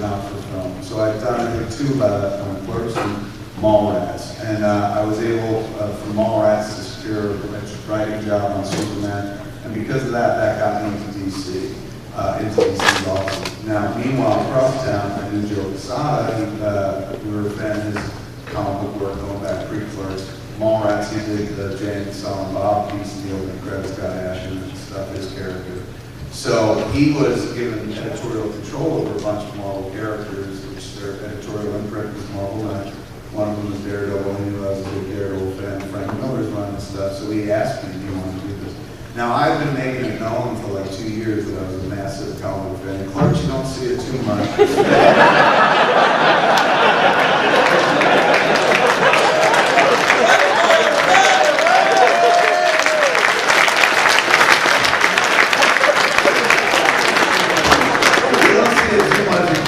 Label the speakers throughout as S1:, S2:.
S1: not for film. So I've done, I think, 2 by that point, Clerks and Mallrats. And I was able, for Mallrats, to secure a writing job on Superman. And because of that, that got me into DC, into DC's office. Now, meanwhile, across town, I knew Joe Quesada. We were a fan of his comic book work going back pre-Clerks. Mallrats, he did the Jay and Silent Bob piece, the opening credits, Scott Ashton and stuff, his character. So he was given editorial control over a bunch of Marvel characters, which their editorial imprint was Marvel. One of them was Daredevil. He knew I was a big Daredevil fan. Frank Miller's running stuff, so he asked me, do you want to do this? Now, I've been making it known for like 2 years that I was a massive comic book fan. Clerks, you don't see it too much.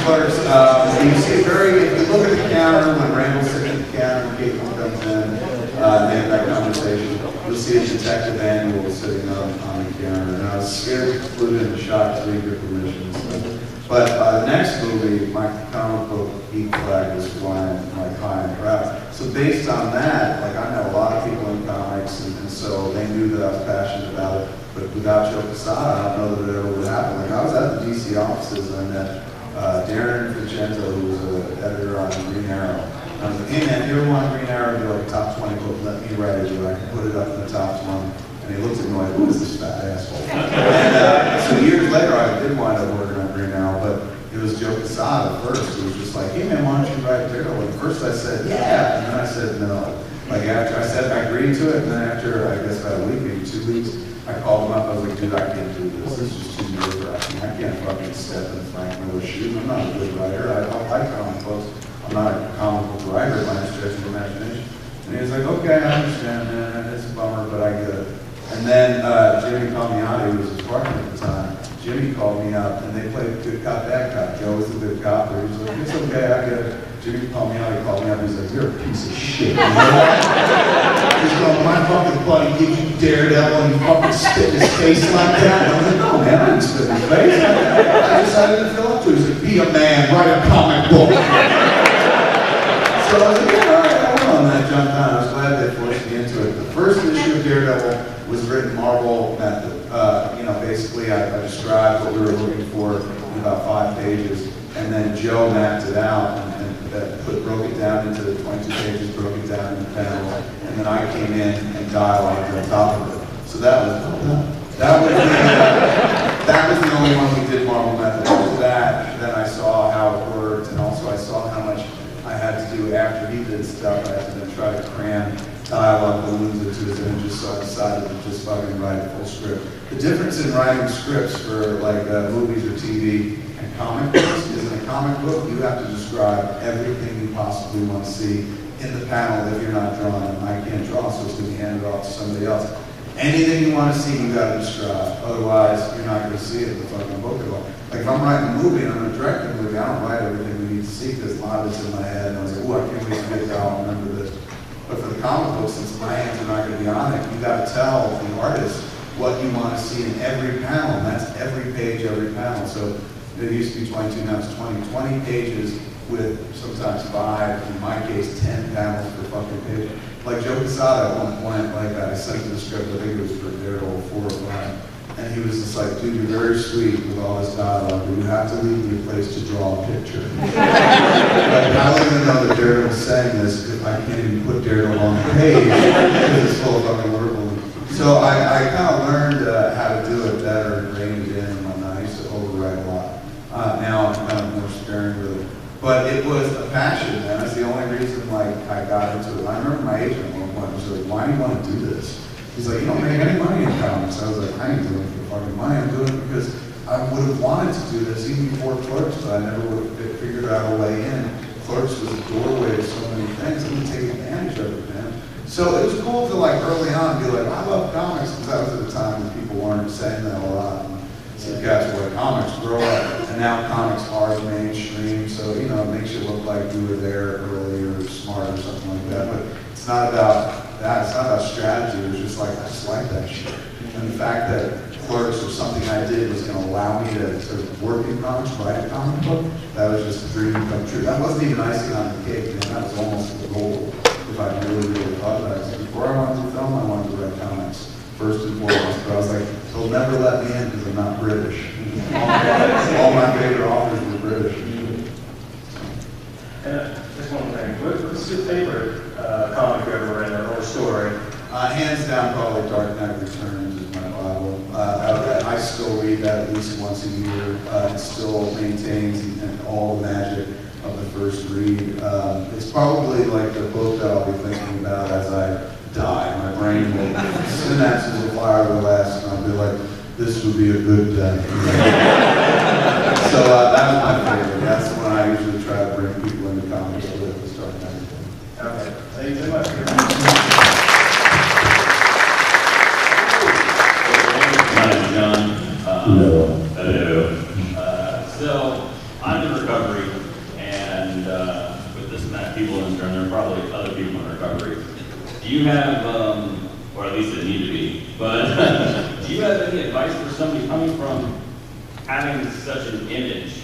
S1: Clerks, you see if you look at the counter, when Randall's sitting at the counter, when Caitlin comes in, they have that conversation, you'll see a detective manual sitting on the counter. And I was scared to include it in the shot to read your permission and stuff. But the next movie, my comic book Geek Flag was flying my client crowd. So based on that, like I know a lot of people in comics, and so they knew that I was passionate about it. But without Joe Quesada, I don't know that it ever would happen. Like I was at the DC offices and I met Darren Vincenzo, who was an editor on Green Arrow. I was like, hey man, you ever want Green Arrow to do like a top 20 book? Let me write it, I can put it up in the top 20. And he looked at me like, who is this fat asshole? And so years later, I did wind up working on Green Arrow, but it was Joe Quesada first. He was just like, hey man, why don't you write Daredevil? And first I said, yeah, and then I said no. Like after I said I agreed to it, and then after, I guess about a week, maybe 2 weeks, I called him up, I was like, dude, I can't do this. This is just too nerve-wracking. I can't fucking step in Frank Miller's shoes. I'm not a good writer. I don't like comic books. I'm not a comic book writer by any stretch of imagination. And he was like, okay, I understand, man. It's a bummer, but I get it. And then Jimmy Palmiotti, who was his partner at the time, Jimmy called me up, and they played good cop, bad cop. Joe was the good cop, but he was like, it's okay, I get it. Jimmy Palmiotti called me up, he's like, you're a piece of shit. You know? He's going, my fucking buddy gives you Daredevil, and you fucking spit in his face like that. And I was like, no man, I didn't spit in his face. I decided to fill up to it. He's like, be a man, write a comic book. So I was like, yeah, all right, I went on that, jumped on. I was glad they forced me into it. The first issue of Daredevil was written Marvel method. Basically I described what we were looking for in about 5 pages, and then Joe mapped it out and broke it down into the 22 pages, broke it down into panels, and then I came in and dialogued on top of it. So that was the only one we did Marvel method. After that, then I saw how it worked, and also I saw how much I had to do after he did stuff. I had to then try to cram dialogue balloons into his images, so I decided to just fucking write a full script. The difference in writing scripts for like movies or TV and comic books is in a comic book, you have to describe everything you possibly want to see in the panel if you're not drawing, and I can't draw, so it's going to be handed off to somebody else. Anything you want to see, you got to describe. Otherwise, you're not going to see it in the fucking book at all. Like if I'm writing a movie and I'm going to direct a movie, I don't write everything we need to see because a lot of it's in my head, and I was like, oh, I can't wait to get it out, remember this. But for the comic book, since my hands are not going to be on it, you got to tell the artist what you want to see in every panel, and that's every page, every panel. So it used to be 22, now it's 20 pages with sometimes 5, in my case, 10 panels per fucking page. Like Joe Quesada at one point, like I sent him the script, I think it was for Daredevil 4 or 5. And he was just like, dude, you're very sweet with all this dialogue, but you have to leave your place to draw a picture. Like, how are they going to know that Daredevil's saying this if I can't even put Daredevil on the page because it's full of fucking word balloons? So I kind of learned how to do it better and reined it in and whatnot. I used to overwrite a lot. Now I'm kind of more sparing with it. But it was a passion, man. That's the only reason like I got into it. I remember my agent at one point was like, why do you want to do this? He's like, you don't make any money in comics. I was like, I ain't doing it for fucking money. I'm doing it because I would have wanted to do this even before Clerks, but I never would have figured out a way in. Clerks was a doorway to so many things. I'm gonna take advantage of it, man. So it was cool to like early on be like, I love comics, because that was at the time when people weren't saying that a lot. So guys were like, comics grow up, and now comics are mainstream. So it makes you look like you were there early or smart or something like that. But it's not about that. It's not about strategy. It was just like, I just like that shit. And the fact that Clerks or something I did was going to allow me to work in comics, write a comic book, that was just a dream come true. That wasn't even icing on the cake, man. That was almost the goal. If I really, really thought about it. Before I wanted to film, I wanted to write comics, first and foremost. But I was like, they'll never let me in because I'm not British. All my favorite authors were British.
S2: Just one thing. What's your favorite comic you ever read or story?
S1: Hands down, probably Dark Knight Returns is my Bible. I still read that at least once a year. It still maintains all the magic of the first read. It's probably like the book that I'll be thinking about as I die. My brain will, synapses will fire the last, and I'll be like, this would be a good day. So that was my favorite. That's the one I usually try to bring people into comics with, the Dark Knight.
S2: Okay. Thank you so much.
S3: John. Hello. So I'm in recovery, and with this amount of people in there, there are probably other people in recovery. Do you have, or at least it need to be, but do you have any advice for somebody coming from having such an image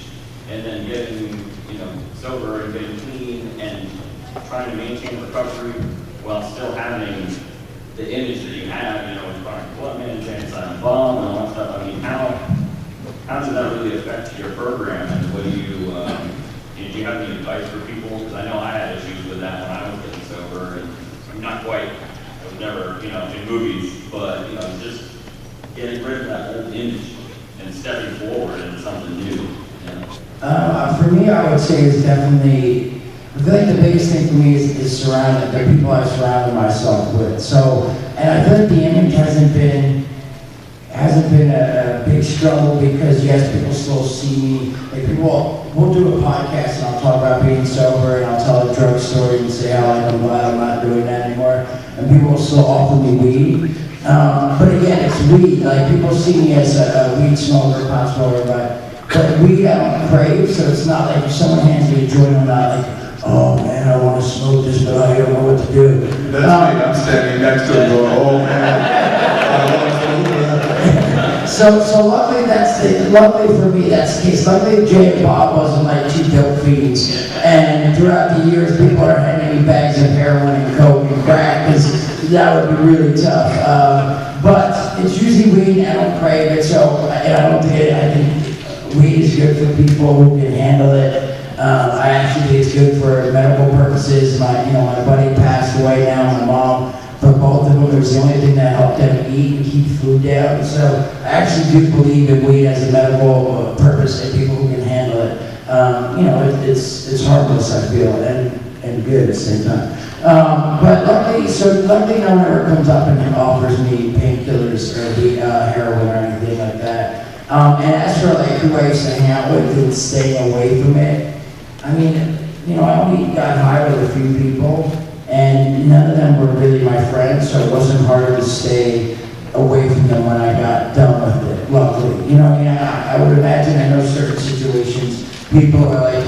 S3: and then getting, sober and getting clean and trying to maintain recovery while still having the image that you have, with chronic blood management, silent bomb, and all that stuff? I mean, how does that really affect your program, and what do do you have any advice for people? Because I know I had issues with that when I was getting sober, and I'm not quite, I was never, in movies, but, just getting rid of that old image and stepping forward into something new.
S4: For me, I would say it's definitely, I feel like the biggest thing for me is surrounding the people I surrounded myself with. So, and I feel like the image hasn't been a big struggle because yes, people still see me. Like we'll do a podcast and I'll talk about being sober and I'll tell a drug story and say how I'm glad I'm not doing that anymore. And people will still offer me weed. But again, it's weed. Like people see me as a weed smoker, pot smoker, but weed I don't crave. So it's not like if someone hands me a joint, I'm not like, oh man, I want to smoke this, but I don't know what to do.
S1: That's me. I'm standing next to him going, oh man, I want to smoke that.
S4: So luckily for me, that's the case. Luckily, Jay and Bob wasn't like two dope fiends. And throughout the years, people are handing me bags of heroin and coke and crack, because that would be really tough. But it's usually weed, I don't crave it, so I think weed is good for people who can handle it. I actually think it's good for medical purposes. My buddy passed away now, my mom, but both of them, it was the only thing that helped them eat and keep food down. So I actually do believe in weed as a medical purpose and people who can handle it. It's harmless, I feel, and good at the same time. But luckily no one ever comes up and offers me painkillers or heroin or anything like that. And as for like who I used to hang out with and staying away from it, I mean, I only got high with a few people, and none of them were really my friends, so it wasn't hard to stay away from them when I got done with it, luckily. I would imagine in those certain situations, people are like,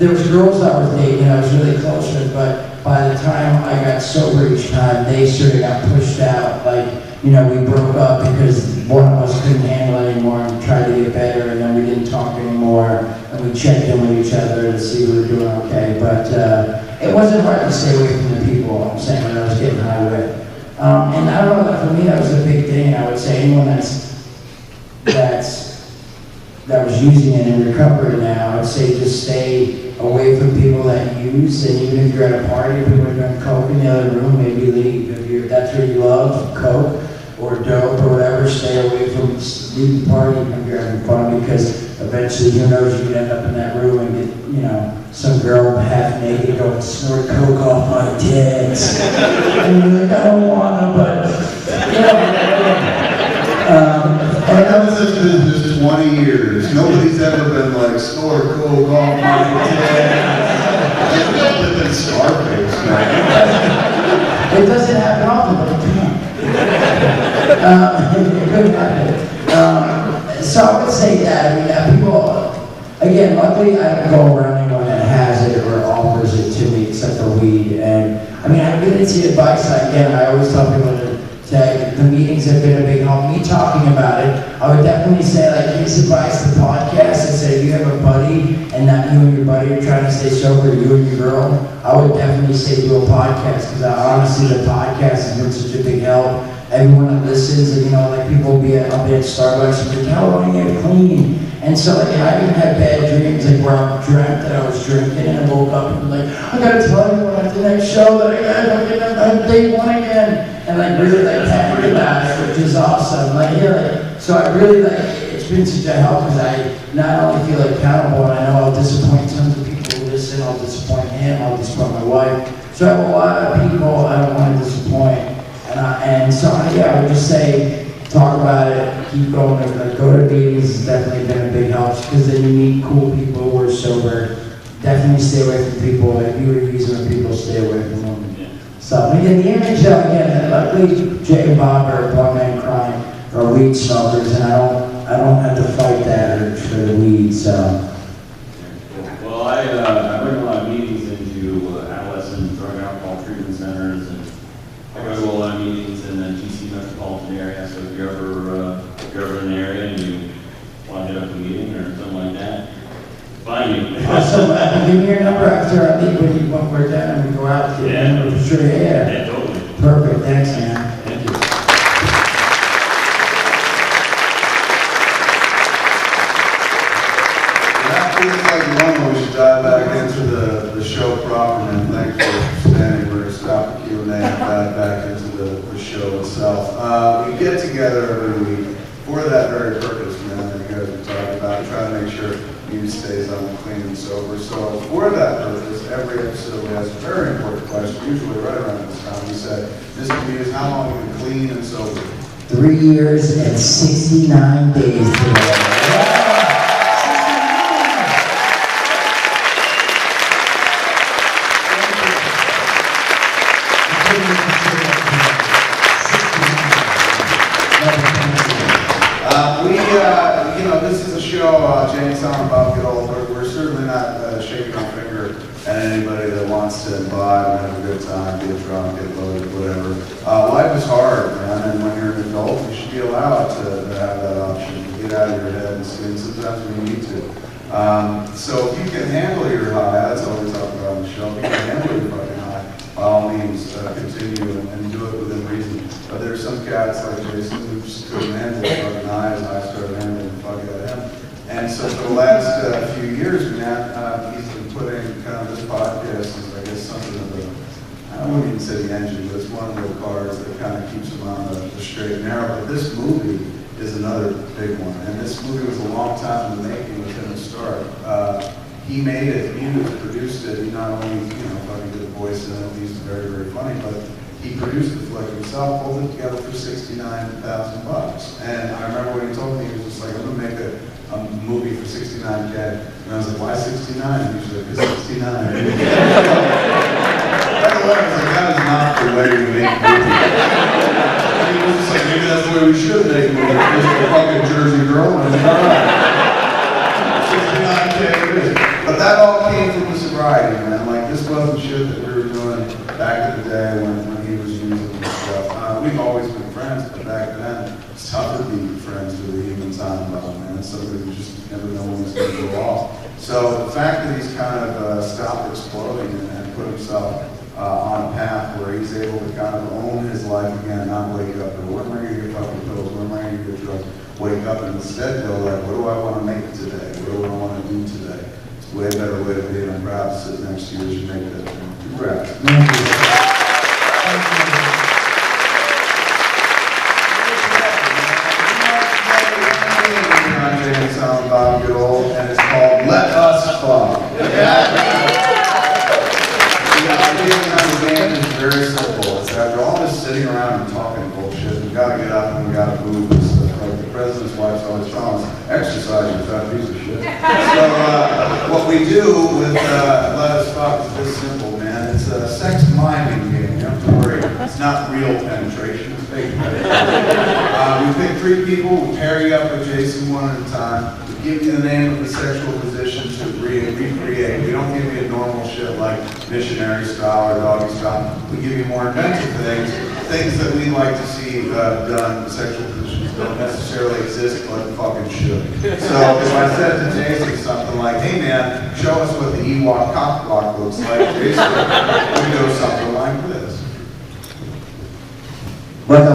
S4: there was girls I was dating I was really close with, but by the time I got sober each time, they sort of got pushed out, like, we broke up because one of us couldn't handle it anymore and tried to get better, and then we didn't talk anymore, and we checked in with each other to see if we were doing okay. But it wasn't hard to stay away from the people, I'm saying, when I was getting high with. And I don't know, for me that was a big thing. I would say anyone that was using it in recovery now, I would say just stay away from people that use, and even if you're at a party, people are doing coke in the other room, maybe leave. If that's what you love, coke or dope or whatever, stay away from, leave the party if you're having fun, because eventually, who knows, you could end up in that room and get, some girl half naked going, snort coke off my tits. And you're like, I don't want to, but,
S1: I've done this business 20 years. Nobody's ever been like, snort coke off my tits. I built it in Scarface, man.
S4: It doesn't happen often, but it can. It could happen. So I would say that, people, again, luckily I don't go around anyone that has it or offers it to me except for weed. And I give it to advice. I always tell people to The meetings have been a big help. Me talking about it, I would definitely say, like, here's advice to podcast. I say, if you have a buddy and that you and your buddy are trying to stay sober, you and your girl, I would definitely say do a podcast, because honestly, the podcast has been such a big help. Everyone that listens, and you know, like people will be at Starbucks and think, how long are you clean? And so, like, I even had bad dreams, like where I dreamt that I was drinking, and I woke up and was like, I gotta tell you at the next show that I got day one again. And like really like panic about it, which is awesome. Like, yeah, like, so I really like, it's been such a help, because I not only feel accountable, and I know I'll disappoint tons of people who listen, I'll disappoint him, I'll disappoint my wife. So I have a lot of people I don't want to disappoint. And so, yeah, I would just say, talk about it, keep going, like, go to meetings has definitely been a big help, because then you meet cool people who are sober. Definitely stay away from people, if you were using people, stay away from them. So, again, the image, again, luckily, Jay and Bob are one man crime, or weed smokers, and I don't have to fight that urge for the weed, so.
S3: Well, I bring a lot of meetings into adolescent drug and alcohol treatment centers, and I go to a lot of meetings in the DC metropolitan area, so if you're ever in the area and you want to hit up a meeting or something like that, find me.
S4: Awesome. Give me your number after I leave when we're done and we go out.
S3: Yeah.
S4: For sure. Yeah.
S3: Yeah, totally.
S4: Perfect. Thanks, man.
S3: Thank you.
S1: That feels like one we should dive back into the show proper, and thanks for standing. We're going to stop the Q&A and dive back into the show itself. We get together every week for that very purpose, man, that you guys are talking about, trying to make sure you stays on clean and sober. So for that purpose, every episode we ask a very important question, usually right around this time. We say, Mr. Muse, how long have you been clean and sober?
S4: 3 years and 69 days today.
S1: This is a show, Jane and Silent Bob Get Old. We're certainly not shaking our finger at anybody that wants to imbibe and have a good time, get drunk, get loaded, whatever. Life is hard, man, and when you're an adult, you should be allowed to have that option, to get out of your head and sometimes when you need to. So if you can handle your high, that's all we talk about on the show, if you can handle your fucking high, by all means, continue and do it within reason. But there's some cats like Jason who just couldn't handle the fucking high, his eyes started handling the fuck out of him. And so for the last few years, man, he's been putting kind of this podcast as, I guess, something of the, I wouldn't even say the engine, but it's one of the cars that kind of keeps him on the straight and narrow. But this movie is another big one. And this movie was a long time in the making within the start. He made it, he produced it. He not only, fucking did the voice in it, he's very, very funny, but he produced the flick himself, pulled it together for $69,000. And I remember when he told me, he was just like, I'm gonna make a movie for $69K. And I was like, why 69? And he was like, it's 69. By the way, I was like, that is not the way we make movies. And he was just like, maybe that's the way we should make movies. Just a fucking Jersey girl. And it's all right. 69K it is. But that all came from the sobriety, man. Like, this wasn't shit that we were doing back in the day when he was using this stuff. We've always been friends, but back then, it's tough to be friends with a human time about, man. It's somebody who just never know when it's going to go off. So the fact that he's kind of stopped exploding and put himself on a path where he's able to kind of own his life again, not wake up and when am I going to get fucking pills, when am I going to get drugs, wake up and instead go like, what do I want to make today? What do I want to do today? It's a way better way to be, and I'm proud to sit next to you as you make that dream. Congrats. Thank you. Sound Bob Get Old, and it's called Let Us Fun. The game is very simple. It's after all this sitting around and talking bullshit, we gotta get up and we gotta move and stuff. Like the president's wife's always telling us, exercise, you fat piece of shit. So what we do with Let Us Fuck is this simple, man. It's a sex miming game. You don't have to worry. It's not real penetration. It's fake penetration. We pick 3 people, we pair you up with Jason one at a time. We give you the name of the sexual position to recreate. We don't give you a normal shit like missionary style or doggy style. We give you more inventive things. things that we like to see done, sexual positions don't necessarily exist, but fucking should. So if I said to Jason something like, hey man, show us what the Ewok cock block looks like, Jason would go something like this.